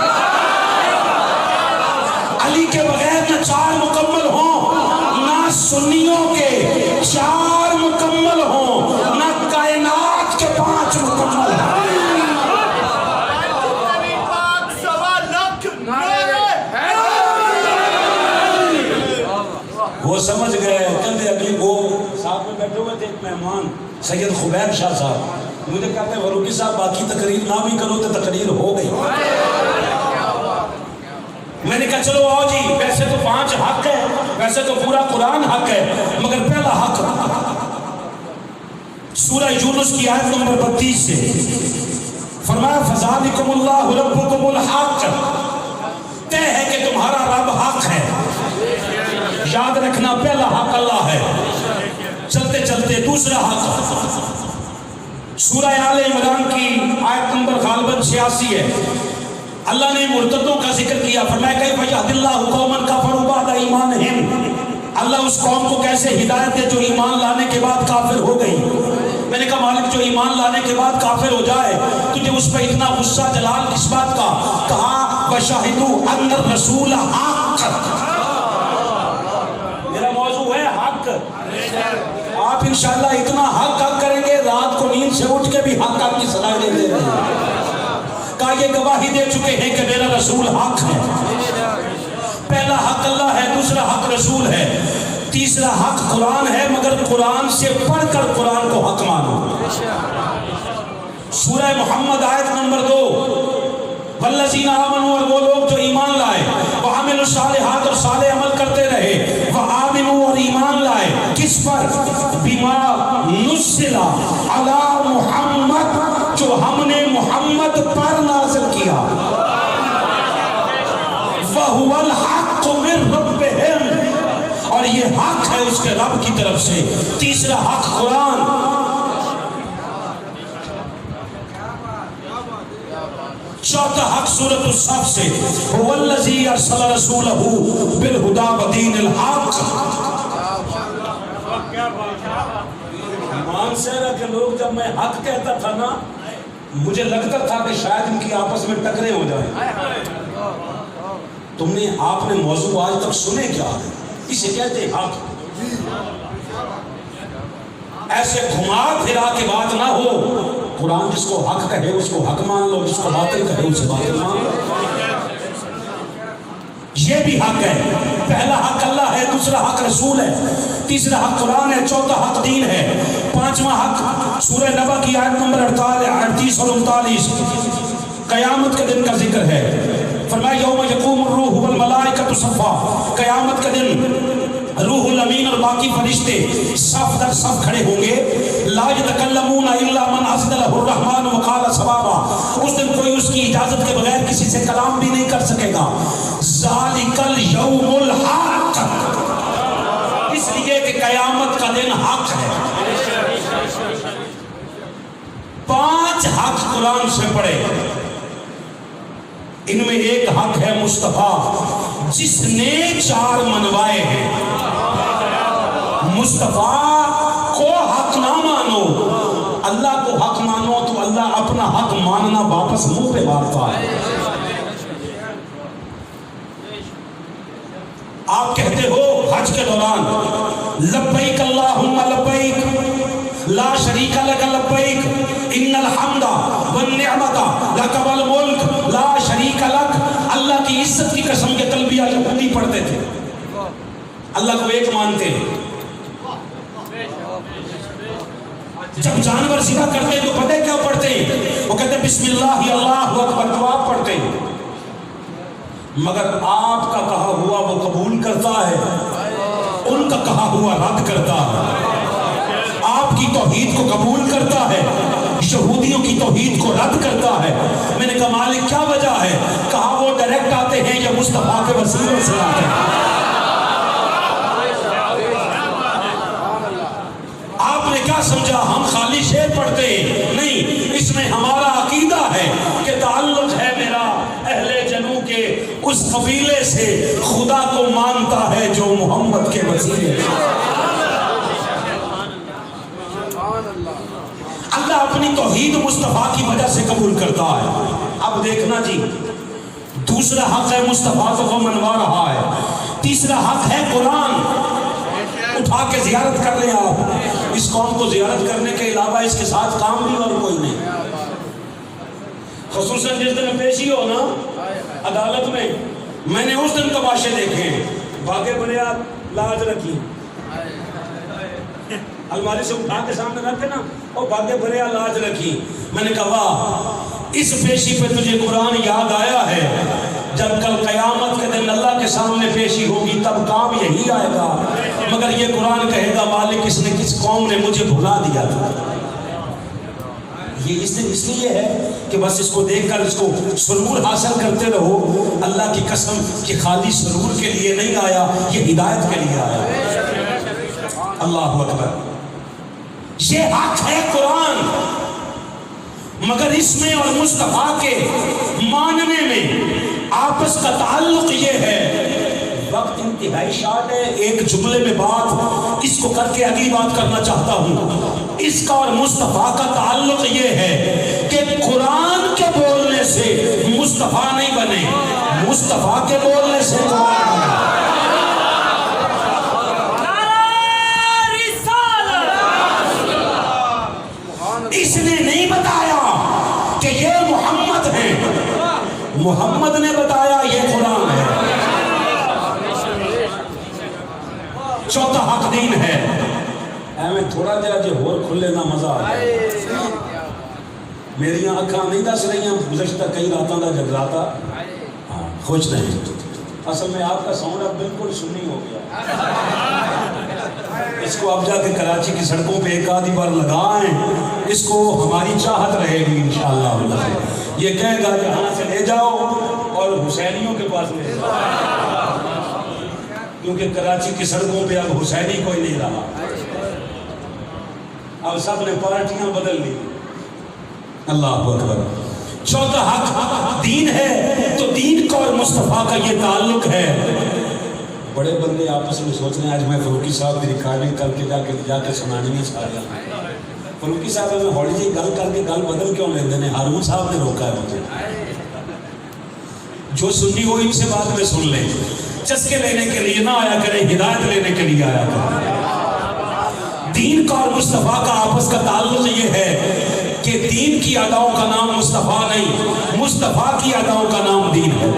علی کے بغیر نہ 4 مکمل ہوں، نہ سنیوں کے 4 مکمل ہوں، نہ کائنات کے 5 مکمل ہوں۔ وہ سمجھ گئے، کہتے اگلی وہ ساتھ میں بیٹھے ہوئے تھے ایک مہمان سید خبیب شاہ صاحب، مجھے کہتے ہیں فروکی صاحب باقی تقریر نہ بھی کرو تو تقریر ہو گئی۔ میں نے کہا چلو آؤ جی، ویسے تو 5 حق ہے، ویسے تو پورا قرآن حق ہے، مگر پہلا حق سورہ یونس کی آیت نمبر 32 سے فرمایا فذالکم اللہ ربکم الحق، طے ہے کہ تمہارا رب حق ہے، یاد رکھنا پہلا حق اللہ ہے۔ چلتے چلتے دوسرا حق سورہ آل عمران کی آیت نمبر غالباً 86 ہے. اللہ نے مرتدوں کا ذکر کیا، فرمایا کیف یہدی اللہ قوما کفروا بعد ایمانہم، اللہ اس قوم کو کیسے ہدایت دے جو ایمان لانے کے بعد کافر ہو گئی. میں نے کہا مالک جو ایمان لانے کے بعد کافر ہو جائے تجھے اس پہ اتنا غصہ جلال کس بات کا؟ کہا وشاہدوا ان الرسول حق. میرا موضوع ہے حق. آپ انشاءاللہ اتنا حق کریں گے رات کو نیند سے اٹھ کے بھی حق کی صلاح دیتے رہیں. کہا یہ گواہی دے چکے ہیں کہ میرا رسول حق ہے. پہلا حق اللہ ہے، دوسرا حق رسول ہے، تیسرا حق قرآن ہے، مگر قرآن سے پڑھ کر قرآن کو حق مانو. سورہ محمد آیت نمبر 2، والذین آمنوا، اور وہ لوگ جو ایمان لائے، وعملوا الصالحات اور صالح عمل کرتے رہے، وآمنوا اور ایمان لائے کس پر؟ بما نزل علی محمد، جو ہم نے محمد پر نازل کیا، وَهُوَ الْحَقُّ مِنْ رَبِّهِمْ، اور یہ حق ہے اس کے رب کی طرف سے. تیسرا حق قرآن. چوتھا حق سورۃ الصف سے، هُوَ الَّذِي أَرْسَلَ رَسُولَهُ بِالْهُدَى وَدِينِ الْحَقِّ. مان سے رہا کہ لوگ جب میں حق کہتا تھا نا مجھے لگتا تھا کہ شاید ان کی آپس میں ٹکرے ہو جائیں. تم نے آپ نے موضوع آج تک سنے کیا ہے؟ اسے کہتے ہیں حق. ایسے گھما پھرا کے بات نہ ہو. قرآن جس کو حق کہے اس کو حق مان لو، جس کو باطل کہے اسے باطل مان لو. یہ بھی حق ہے. پہلا حق اللہ ہے، دوسرا حق رسول ہے، تیسرا حق قرآن ہے، چوتھا حق دین ہے، پانچواں حق سورہ نبا کی آیت نمبر 38 اور 39 قیامت کے دن کا ذکر ہے. فرمایا یوم یقوم الروح والملائکۃ صفا، قیامت کے دن روح الامین اور باقی فرشتے صف در صف کھڑے ہوں گے. لا یتکلمون الا من اذن له الرحمن وقال صوابا، اس دن کوئی اس کی اجازت کے بغیر کسی سے کلام بھی نہیں کر سکے گا. ذالک الیوم الحق، اس لیے کہ قیامت کا دن حق ہے. 5 حق قرآن سے پڑھے. ان میں ایک حق ہے مصطفیٰ جس نے 4 منوائے ہیں. مصطفیٰ کو حق نہ مانو، اللہ کو حق مانو تو اللہ اپنا حق ماننا واپس منہ پہ مارتا ہے. آپ کہتے ہو حج کے دوران لبیک اللہم لبیک لا شریک لک لبیک ان الحمد والنعمت لک والملک لا شریک لک. اللہ کی عزت کی قسم کے تلبیہ یہودی پڑھتے تھے، اللہ کو ایک مانتے ہیں. جب جانور ذبح کرتے ہیں تو پتہ کیا پڑھتے ہیں؟ وہ کہتے ہیں بسم اللہ اللہ اکبر، تو آپ پڑھتے ہیں. مگر آپ کا کہا ہوا وہ قبول کرتا ہے، ان کا کہا ہوا رد کرتا ہے. آپ کی توحید کو قبول کرتا ہے، یہودیوں کی توحید کو رد کرتا ہے. میں نے کہا مالک کیا وجہ ہے؟ کہا وہ ڈائریکٹ آتے ہیں یا مصطفیٰ کے وسیلے سے آتے ہیں. آپ نے کیا سمجھا ہم خالی شعر پڑھتے ہیں؟ نہیں، اس میں ہمارا عقیدہ ہے کہ تعلق ہے میرا اہل جنو کے اس قبیلے سے خدا کو مانتا ہے جو محمد کے وسیلے سے. اللہ اپنی توحید مصطفیٰ کی وجہ سے قبول کرتا ہے. اب دیکھنا جی، دوسرا حق ہے مصطفیٰ کو وہ منوا رہا ہے. تیسرا حق ہے قرآن. اٹھا کے زیارت کر لیں آپ. اس قوم کو زیارت کرنے کے علاوہ اس کے ساتھ کام بھی اور کوئی نہیں. خصوصاً جس دن پیشی ہو نا عدالت میں نے اس دن تماشے دیکھے ہیں. بھاگے بڑے آپ لاج رکھی الماری سے اٹھا کے سامنے رکھے نا، اور بھاگے بھرے لاج رکھی. میں نے کہا واہ، اس پیشی پہ تجھے قرآن یاد آیا ہے. جب کل قیامت کے دن اللہ کے سامنے پیشی ہوگی تب کام یہی آئے گا. مگر یہ قرآن کہے گا مالک اس نے کس قوم نے مجھے بھلا دیا تھا. یہ اس لیے ہے کہ بس اس کو دیکھ کر اس کو سرور حاصل کرتے رہو. اللہ کی قسم کہ خالی سرور کے لیے نہیں آیا، یہ ہدایت کے لیے آیا. اللہ اکبر. یہ حق ہے قرآن. مگر اس میں اور مصطفیٰ کے ماننے میں آپس کا تعلق یہ ہے، وقت انتہائی شارٹ ہے، ایک جملے میں بات اس کو کر کے اگلی بات کرنا چاہتا ہوں۔ اس کا اور مصطفیٰ کا تعلق یہ ہے کہ قرآن کے بولنے سے مصطفیٰ نہیں بنے، مصطفیٰ کے بولنے سے قرآن بنے۔ اس نے نہیں بتایا کہ یہ محمد ہیں، محمد نے بتایا یہ قرآن ہے۔ چوتھا حق دین ہے۔ میں تھوڑا جہا جے ہور کھلے نہ مزہ آ جائے۔ میری آنکھاں نہیں دس رہی ہیں گزشتہ کئی راتوں کا جگراتا خوش نہیں۔ اصل میں آپ کا ساؤنڈ اب بالکل سنی ہو گیا، اس کو اب جا کے کراچی کی سڑکوں پہ ایک آدھی بار لگائیں، اس کو ہماری چاہت رہے گی انشاءاللہ۔ یہ کہے گا جہاں سے لے جاؤ اور حسینیوں کے پاس لے جاؤ، کیونکہ کراچی کی سڑکوں پہ اب حسینی کوئی نہیں رہا، اب سب نے پارٹیاں بدل لی۔ اللہ اکبر۔ چوتھا حق دین ہے، تو دین کا اور مصطفیٰ کا یہ تعلق ہے۔ بڑے بندے آپس میں سوچ رہے ہیں آج میں فروکی صاحب کی ریکارڈنگ کر کے جا کے سنانی ہے سارے۔ فروکی صاحب میں ہولی جی گل کر کے گل بدل کیوں لیندے نے؟ ہارون صاحب نے روکا ہے مجھے۔ جو سنی ہو ان سے بات میں سن لیں، چسکے لینے کے لیے نہ آیا کرے، ہدایت لینے کے لیے آیا کرے۔ دین کا اور مصطفیٰ کا آپس کا تعلق یہ ہے کہ دین کی اداؤں کا نام مصطفیٰ نہیں، مصطفیٰ کی اداؤں کا نام دین ہے۔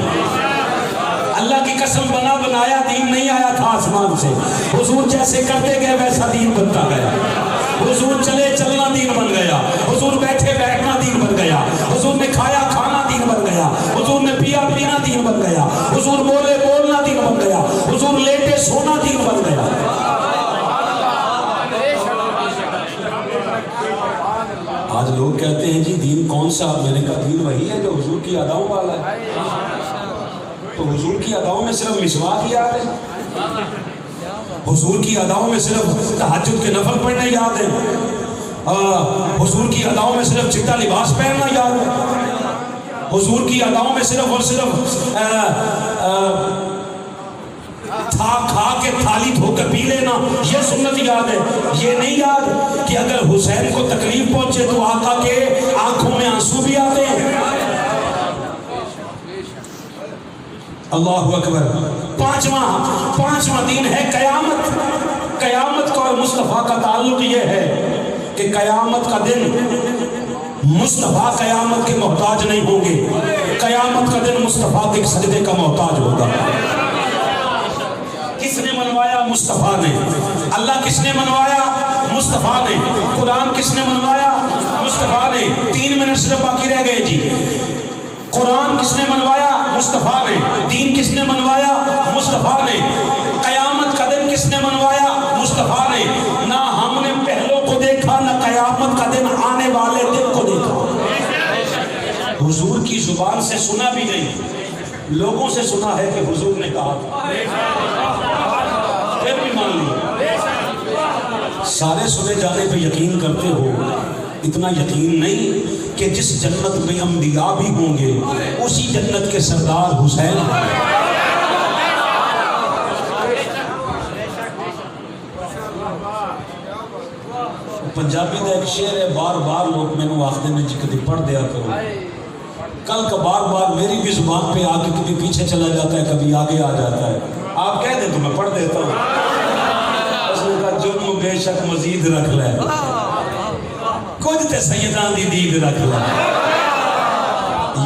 اللہ کی قسم بنا بنایا دین نہیں آیا تھا آسمان سے، حضور جیسے کرتے گئے ویسا دین بنتا گیا۔ حضور چلے چلنا دین بن گیا، حضور بیٹھے بیٹھنا دین بن گیا، حضور نے کھایا کھانا دین بن گیا، حضور نے پیا پینا دین بن گیا، حضور بولے بولنا دین بن گیا، حضور لیٹے سونا دین بن گیا۔ آج لوگ کہتے ہیں جی دین کون سا؟ میں نے کہا دین وہی ہے جو حضور کی اداؤں والا ہے۔ تو حضور کی اداؤں میں صرف مسواک یاد ہے، حضور کی اداؤں میں صرف تہجد کے نفل پڑھنا یاد ہے، حضور کی اداؤں میں صرف چٹا لباس پہننا یاد ہے، حضور کی اداؤں میں صرف اور صرف کھا کے تھالی دھو کے پی لینا یہ سنت یاد ہے۔ یہ نہیں یاد کہ اگر حسین کو تکلیف پہنچے تو آقا کے آنکھوں میں آنسو بھی آتے ہیں۔ اللہ اکبر۔ پانچواں دین ہے قیامت۔ قیامت کا اور مصطفیٰ کا تعلق یہ ہے کہ قیامت کا دن مصطفیٰ قیامت کے محتاج نہیں ہوں گے، قیامت کا دن مصطفیٰ کے سجدے کا محتاج ہوگا۔ کس نے منوایا؟ مصطفیٰ نے۔ اللہ کس نے منوایا؟ مصطفیٰ نے۔ قرآن کس نے منوایا؟ مصطفیٰ نے۔ 3 منٹ صرف باقی رہ گئے جی۔ قرآن کس نے منوایا؟ مصطفیٰ نے۔ دین کس نے منوایا؟ مصطفیٰ نے۔ قیامت کا دن کس نے منوایا؟ مصطفیٰ نے۔ نہ ہم نے پہلوں کو دیکھا نہ قیامت کا دن آنے والے دن کو دیکھا، حضور کی زبان سے سنا بھی نہیں، لوگوں سے سنا ہے کہ حضور نے کہا تھا، پھر بھی مان لیا۔ سارے سنے جانے پہ یقین کرتے ہو، اتنا یقین نہیں کہ جس جنت میں انبیاء بھی ہوں گے اسی جنت کے سردار حسین ہیں۔ پنجابی کا ایک شعر ہے، بار بار لوگ میں نے آخر میں جی کدی پڑھ دیا کرو، کل کا بار بار میری بھی زبان پہ آ کے کبھی پیچھے چلا جاتا ہے کبھی آگے آ جاتا ہے، آپ کہہ دیں تو میں پڑھ دیتا ہوں۔ اس نے کہا جرم بے شک مزید رکھ لے، کچھ تے سیدان دی دید رکھ لے،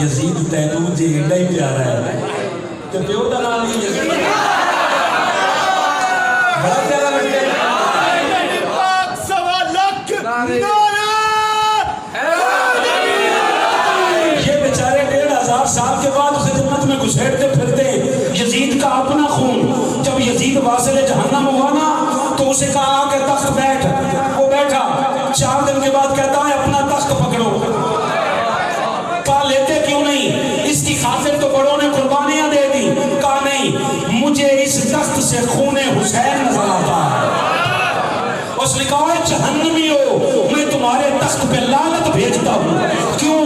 یزید تینوں جی ایڈا ہی پیارا ہے، تے پیو دا نام ہی یزید بڑا پیارا لگتا ہے۔ سال کے بعد اسے جنت میں گھسیٹتے پھرتے ہیں۔ یزید کا اپنا خون، جب یزید واصل جہنم ہوا نا تو اسے کہا آ کے تخت بیٹھ، وہ بیٹھا، 4 دن کے بعد کہتا ہے اپنا تخت پکڑو، کہا لیتے کیوں نہیں؟ اس کی خاطر تو بڑوں نے قربانیاں دے دی، کہا نہیں مجھے اس تخت سے خون حسین نظر آتا ہے۔ اس نے کہا جہنمی ہو، میں تمہارے تخت پہ لعنت بھیجتا ہوں، کیوں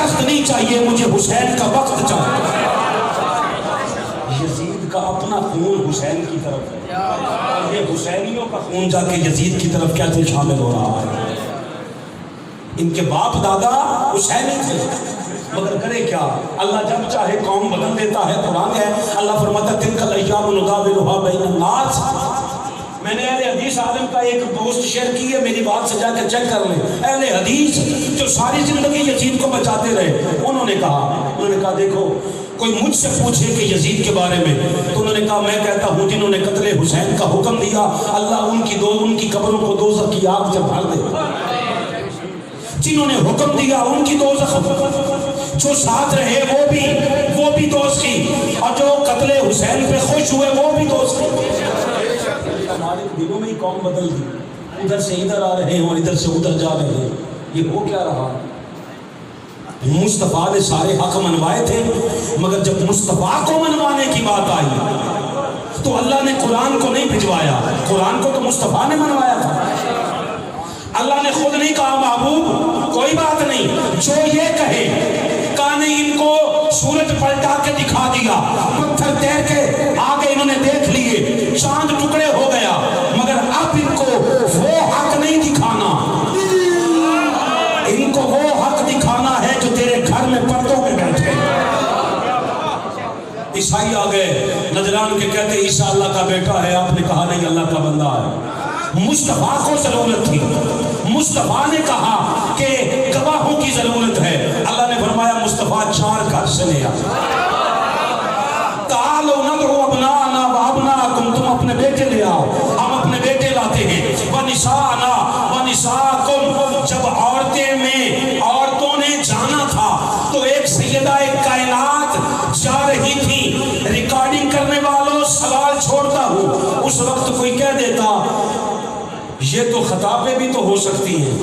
تخت نہیں چاہیے، مجھے حسین کا وقت چاہیے۔ یزید کا اپنا خون حسین کی طرف ہے، اور یہ حسینیوں کا خون جا کے یزید کی طرف کیسے شامل ہو رہا ہے؟ ان کے باپ دادا حسینی تھے، مگر کرے کیا، اللہ جب چاہے قوم بدل دیتا ہے۔ قرآن ہے، اللہ فرماتا ہے تلک الایام نداولها بین الناس۔ میں نے اہل حدیث عالم کا ایک پوسٹ شیئر کی ہے، میری بات سے جا کے چیک کر لیں۔ اہل حدیث جو ساری زندگی یزید کو بچاتے رہے، انہوں نے کہا دیکھو کوئی مجھ سے پوچھے کہ یزید کے بارے میں، تو انہوں نے کہا میں کہتا ہوں جنہوں نے قتل حسین کا حکم دیا، اللہ ان کی قبروں کو دوزخ کی آگ سے بھر دے۔ جنہوں نے حکم دیا ان کی دوزخ، جو ساتھ رہے وہ بھی دوزخ کی، اور جو قتل حسین پہ خوش ہوئے وہ بھی دوزخ کی۔ ہمارے دلوں میں ہی قوم بدل گئی، ادھر سے ادھر آ رہے ہیں اور ادھر سے ادھر جا رہے ہیں، یہ ہو کیا رہا؟ مصطفیٰ نے سارے حق منوائے تھے، مگر جب مصطفیٰ کو منوانے کی بات آئی تو اللہ نے قرآن کو نہیں بھجوایا، قرآن کو تو مصطفیٰ نے منوایا تھا۔ اللہ نے خود نہیں کہا محبوب کوئی بات نہیں، جو یہ کہے، کہا نہیں ان کو سورج پلٹا کے دکھا دیا، پتھر تیر کے آگے انہوں نے دیکھ لیے، چاند ٹکڑے ہو گیا، مگر اب ان کو وہ حق نہیں دکھانا، ان کو وہ حق دکھانا ہے جو تیرے گھر میں پردوں میں بیٹھے۔ عیسائی آ گئے نجران کے، کہتے عیسیٰ اللہ کا بیٹا ہے، آپ نے کہا نہیں اللہ کا بندہ ہے۔ مصطفیٰ کو ضرورت تھی، مصطفیٰ نے کہا کہ گواہوں کی ضرورت ہے، اللہ نے فرمایا مصطفیٰ 4 گھر سے لے آ، تعالوا ندعو ابناءنا وابناءکم، تم اپنے بیٹے لے آؤ، ہم اپنے بیٹے لاتے ہیں، ونساءنا ونساءکم، جب عورتوں نے جانا تھا تو ایک سیدہ کائنات جا رہی تھی، ریکارڈنگ کرنے والوں سوال چھوڑتا ہوں، اس وقت کوئی کہہ دیتا یہ تو خطابیں بھی تو ہو سکتی ہیں۔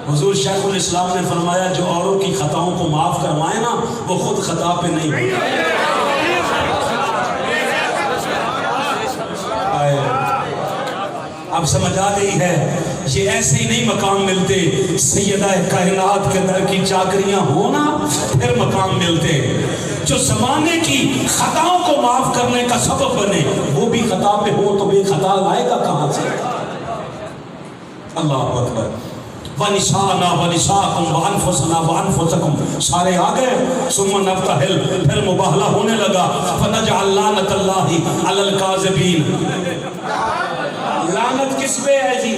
حضور شیخ الاسلام نے فرمایا جو اوروں کی خطاؤں کو معاف کروائے نا وہ خود خطا پہ نہیں ہوتے۔ اب سمجھ آ گئی ہے، یہ ایسے ہی نہیں مقام ملتے، سیدہ کائنات کے در کی چاکریاں ہونا پھر مقام ملتے۔ جو زمانے کی خطاؤں کو معاف کرنے کا سبب بنے، وہ بھی خطا پہ ہو تو بے خطا لائے گا کہاں سے؟ اللہ اکبر۔ وَنِسَاءَنَا وَنِسَاءَكُمْ وَأَنفُسَنَا وَأَنفُسَكُمْ، سارے آگئے، ثم نبتہل، پھر مباہلہ ہونے لگا، فَنَجْعَلْ لَعْنَتَ اللَّهِ عَلَى الْكَاذِبِينَ۔ لعنت کس پہ ہے جی؟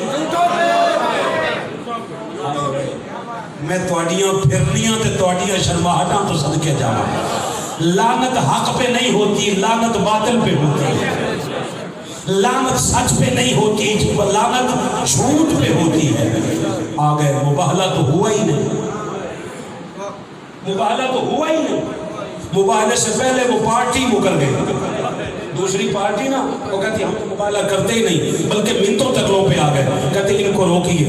میں توڑیاں پھرنیاں تے توڑیاں شرماہٹاں تو صدقے جانا۔ لعنت حق پہ نہیں ہوتی، لعنت باطل پہ ہوتی ہے، لعنت سچ پہ نہیں ہوتی، لعنت جھوٹ پہ ہوتی ہے۔ آگئے، مباہلہ تو ہوا ہی نہیں، مباہلہ تو ہوا ہی نہیں، مباہلے سے پہلے وہ پارٹی مکر گئی، دوسری پارٹی نا وہ کہتی ہم تو مباہلہ کرتے ہی نہیں، بلکہ منتوں تک لوگ پہ آ گئے، کہتے ان کو روکیے۔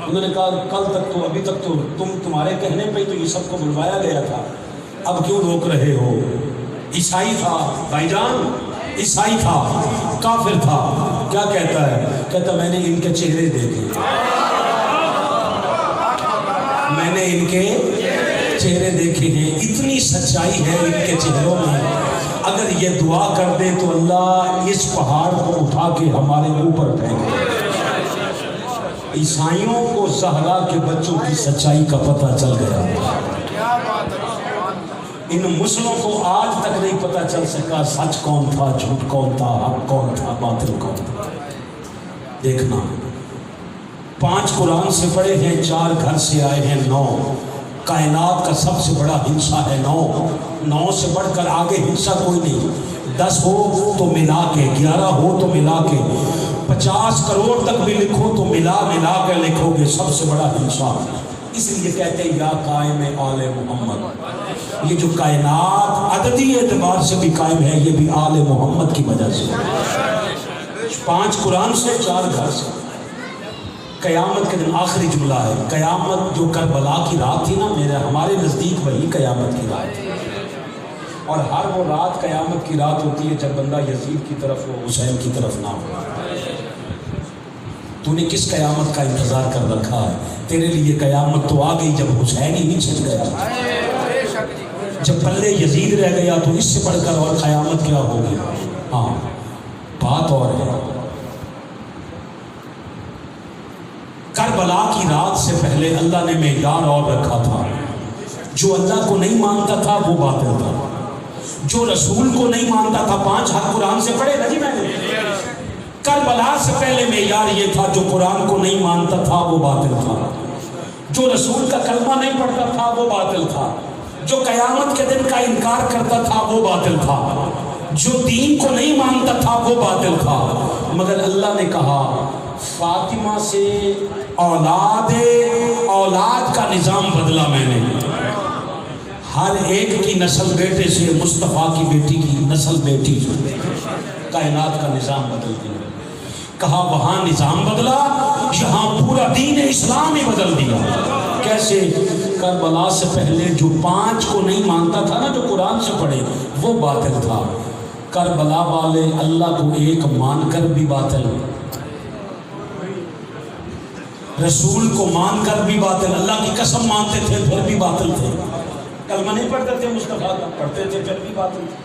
انہوں نے کہا کل تک تو ابھی تک تو تمہارے کہنے پہ تو یہ سب کو بلوایا گیا تھا، اب کیوں روک رہے ہو؟ عیسائی تھا بھائی جان، عیسائی تھا، کافر تھا، کیا کہتا ہے؟ کہتا میں نے ان کے چہرے دیکھے، میں نے ان کے چہرے دیکھے ہیں، اتنی سچائی ہے ان کے چہروں میں، اگر یہ دعا کر دے تو اللہ اس پہاڑ کو اٹھا کے ہمارے اوپر پھینکے۔ عیسائیوں کو زہرا کے بچوں کی سچائی کا پتہ چل گیا، ان مسلموں کو آج تک نہیں پتہ چل سکا سچ کون تھا، جھوٹ کون تھا، حق کون تھا، باطل کون تھا۔ دیکھنا 5 قرآن سے پڑھے ہیں، 4 گھر سے آئے ہیں، 9 کائنات کا سب سے بڑا ہنسا ہے، 9 سے بڑھ کر آگے ہنسا کوئی نہیں، 10 ہو تو ملا کے، 11 ہو تو ملا کے، 50 کروڑ تک بھی لکھو تو ملا کے لکھو گے، سب سے بڑا ہنسا۔ اس لیے کہتے ہیں یا قائم آل محمد، یہ جو کائنات عددی اعتبار سے بھی قائم ہے یہ بھی آل محمد کی وجہ سے، 5 قرآن سے، 4 گھر سے۔ قیامت کے دن آخری جملہ ہے، قیامت جو کربلا کی رات تھی نا، ہمارے نزدیک وہی قیامت کی رات تھی، اور ہر وہ رات قیامت کی رات ہوتی ہے جب بندہ یزید کی طرف ہو، حسین کی طرف نہ ہو۔ تو نے کس قیامت کا انتظار کر رکھا ہے؟ تیرے لیے قیامت تو آ گئی جب حسین ہی نہیں چھٹ گیا، جب پلے یزید رہ گیا تو اس سے بڑھ کر اور قیامت کیا ہوگی؟ ہاں بات اور ہے، کربلا کی رات سے پہلے اللہ نے معیار اور رکھا تھا، جو اللہ کو نہیں مانتا تھا وہ باطل تھا، جو رسول کو نہیں مانتا تھا، 5 حق قرآن سے پڑھے نا جی میں نے، کربلا سے پہلے معیار یہ تھا، جو قرآن کو نہیں مانتا تھا وہ باطل تھا، جو رسول کا کلمہ نہیں پڑھتا تھا وہ باطل تھا، جو قیامت کے دن کا انکار کرتا تھا وہ باطل تھا، جو دین کو نہیں مانتا تھا وہ باطل تھا۔ مگر اللہ نے کہا فاطمہ سے اولاد کا نظام بدلا میں نے، ہر ایک کی نسل بیٹے سے، مصطفیٰ کی بیٹی کی نسل بیٹی، کائنات کا نظام بدل دیا۔ کہا وہاں نظام بدلا، یہاں پورا دین اسلام ہی بدل دیا۔ کیسے؟ کربلا سے پہلے جو 5 کو نہیں مانتا تھا نا، جو قرآن سے پڑھے، وہ باطل تھا۔ کربلا والے اللہ کو ایک مان کر بھی باطل، رسول کو مان کر بھی باطل، اللہ کی قسم مانتے تھے پھر بھی باطل تھے، کلمہ نہیں پڑھتے تھے، مصطفیٰ کا پڑھتے تھے پھر بھی باطل تھے،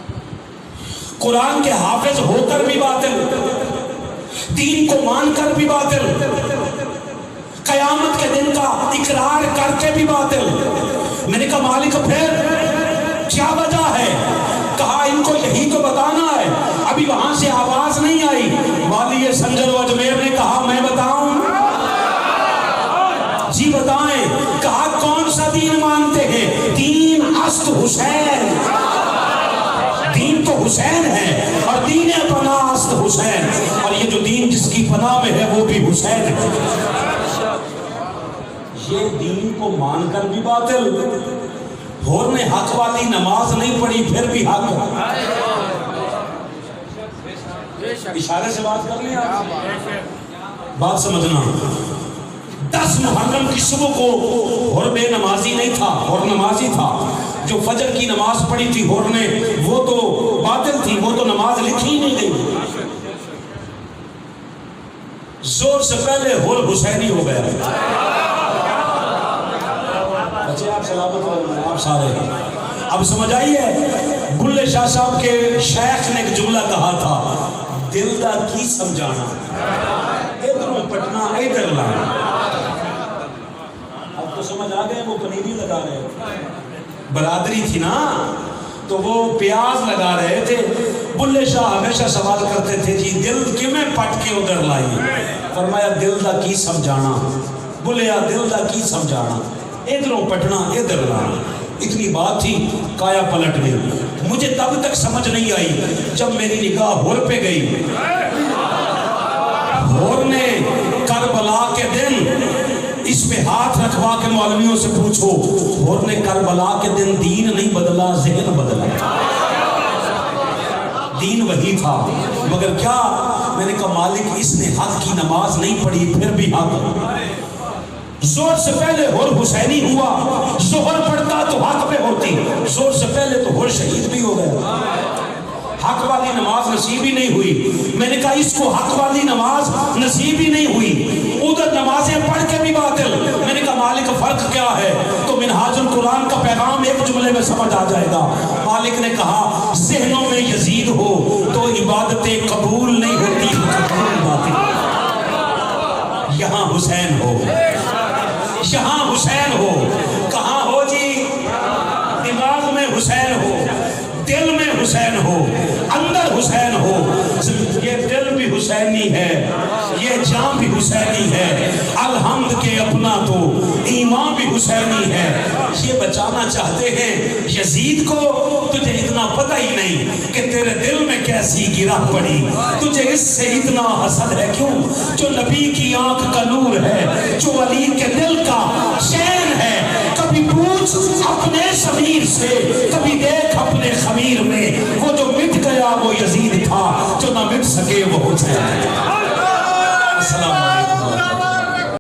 قرآن کے حافظ ہو کر بھی باطل، دین کو مان کر بھی باطل، قیامت کے دن کا اقرار کر کے بھی باطل۔ میں نے کہا مالک پھر کیا وجہ ہے؟ کہا ان کو یہی تو بتانا ہے، ابھی وہاں سے آواز نہیں آئی۔ والی سنجر و اجمیر نے کہا میں بتاؤں؟ جی بتائیں۔ کہا کون سا دین مانتے ہیں؟ دین است حسین، دین تو حسین ہے، اور دین پناہ است حسین، اور یہ جو دین جس کی پناہ میں ہے وہ بھی حسین ہے۔ یہ دین کو مان کر بھی باطل، ہور نے حق والی نماز نہیں پڑھی پھر بھی حق۔ اشارے سے بات کر لیں آپ، بات سمجھنا۔ 10 محرم کی صبح کو ہور بے نمازی نہیں تھا، ہور نمازی تھا۔ جو فجر کی نماز پڑھی تھی ہور نے، وہ تو باطل تھی، وہ تو نماز لکھی ہی نہیں گئی۔ زور سے پہلے ہور حسینی ہو گیا۔ بچے آپ سلامت ہو، آپ سارے اب سمجھ آئیے۔ بلے شاہ صاحب کے شیخ نے ایک جملہ کہا تھا، دل دا کی سمجھانا، ادھروں پٹنا ادھر لانا۔ اب تو سمجھ آ گئے، وہ پنیری لگا رہے برادری تھی نا، تو وہ پیاز لگا رہے تھے۔ بلے شاہ ہمیشہ سوال کرتے تھے جی دل کیوں پٹ کے ادھر لائی؟ فرمایا دل دا کی سمجھانا، بلیا دل دا کی سمجھانا، ادھروں پٹنا ادھر لانا۔ اتنی بات تھی، کایا پلٹ گئی۔ مجھے تب تک سمجھ نہیں آئی جب میری نگاہ ہور پہ گئی۔ ہور نے کربلا کے دن اس پہ ہاتھ رکھوا کے مولویوں سے پوچھو، ہور نے کربلا کے دن دین نہیں بدلا، ذہن بدلا۔ دین وہی تھا، مگر کیا؟ میں نے کہا مالک اس نے حق کی نماز نہیں پڑھی پھر بھی حق۔ زور سے پہلے ہور حسینی ہوا، ظہر پڑھتا تو حق پہ ہوتی، زور سے پہلے تو ہور شہید بھی ہو گیا، حق والی نماز نصیب ہی نہیں ہوئی۔ میں نے کہا اس کو حق والی نماز نصیب ہی نہیں ہوئی، ادھر نمازیں پڑھ کے بھی باطل۔ میں نے کہا مالک فرق کیا ہے؟ تو منہاج القرآن کا پیغام ایک جملے میں سمجھ آ جائے گا۔ مالک نے کہا ذہنوں میں یزید ہو تو عبادتیں قبول نہیں ہوتی، یہاں حسین ہو، یہاں حسین ہو۔ کہاں ہو جی؟ دماغ میں حسین ہو، دل میں حسین ہو، اندر حسین ہو۔ یہ دل بھی حسینی ہے، یہ جان بھی حسینی ہے، الحمد کے اپنا تو ایمان بھی حسینی ہے۔ یہ بچانا چاہتے ہیں یزید کو، تجھے اتنا پتہ ہی نہیں کہ تیرے دل میں کیسی گرہ پڑی، تجھے اس سے اتنا حسد ہے کیوں؟ جو نبی کی آنکھ کا نور ہے، جو علی کے دل کا چین ہے، کبھی پوچھ اپنے ضمیر سے، کبھی دیکھ اپنے خمیر میں، وہ جو مٹ گیا وہ یزید تھا، جو نہ مٹ سکے وہ حسین ہے۔